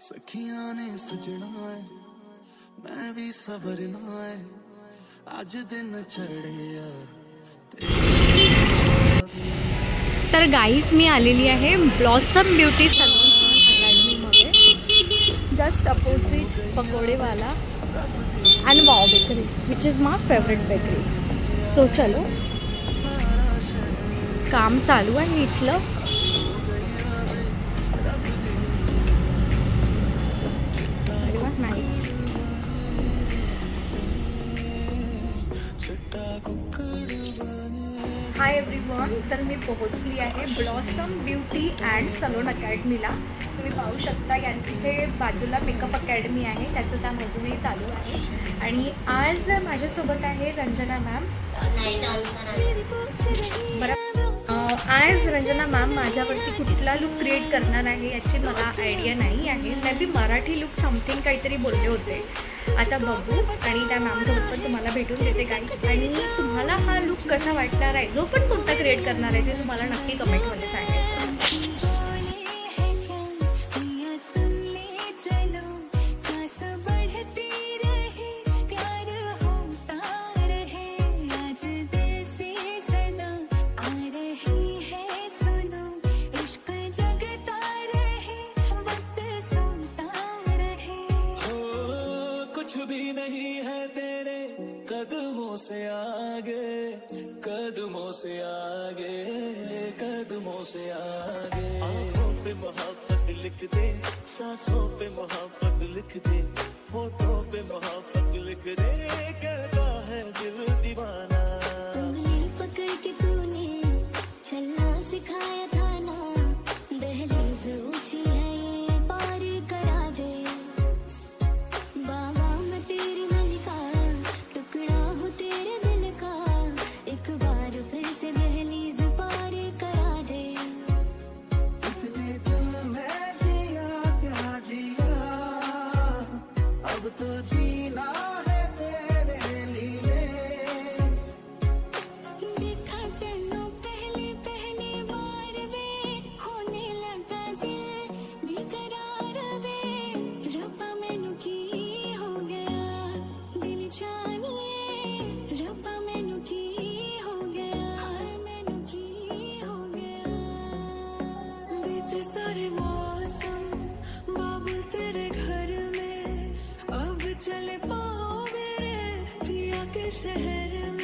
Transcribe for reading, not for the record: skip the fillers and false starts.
सखियां ने सजना है मैं भी सवरना है आज दिन चढ़े तर गाईज मी आलेली आहे ब्लॉसम ब्युटी सलून अकॅडमीमध्ये just opposite Pakodewala and Wow bakery which is my favourite bakery. So चलो काम चालू आहे इथलं. हाय एव्हरीवन, तर मी पोहोचली आहे ब्लॉसम ब्युटी अँड सलून अकॅडमीला. तुम्ही पाहू शकता यांचे बाजूला मेकअप अकॅडमी आहे, त्याचं काम अजूनही चालू आहे. आणि आज माझ्यासोबत आहे रंजना मॅम. बरं, आज रंजना मॅम माझ्यावरती कुठला लुक क्रिएट करणार आहे याची मला आयडिया नाही आहे. त्यांनी मराठी लुक समथिंग काहीतरी बोलले होते. आता बघू आणि त्या मॅमसोबत पण तुम्हाला भेटून देते गाईज. आणि तुम्हाला हा लुक कसा वाटणार आहे, जो पण कोणता क्रिएट करणार आहे ते तुम्हाला नक्की कमेंटमध्ये सांगायचं. भी नहीं है तेरे कदमों से आगे, कदमों से आगे, कदमों से आगे. आँखों पे मोहब्बत लिख दे, सांसों पे मोहब्बत लिख दे, होठों पे मोहब्बत लिख दे, करता है दिल दीवाना. उंगली पकड़ के तूने चलना सिखाया था ना, दहलीज ऊंची है ये पार करा दे. बाबा मैं तेरी मलिका, टुकड़ा हूँ तेरे दिल का, एक बार फिर से दहलीज पार करा दे. इतने दिल में जिया क्या जिया, अब तो जीना है तेरे लिए. देखा तेनू पहली पहली बार वे, होने लगा दिल बेकरार वे. रब्बा मैनू की हो गया, दिल जानिए रब्बा मैनू की हो गया, हाय मैनू की हो गया. बीते सारे मौसम बाबुल तेरे घर में, अब चले पाओ मेरे पिया के शहर में.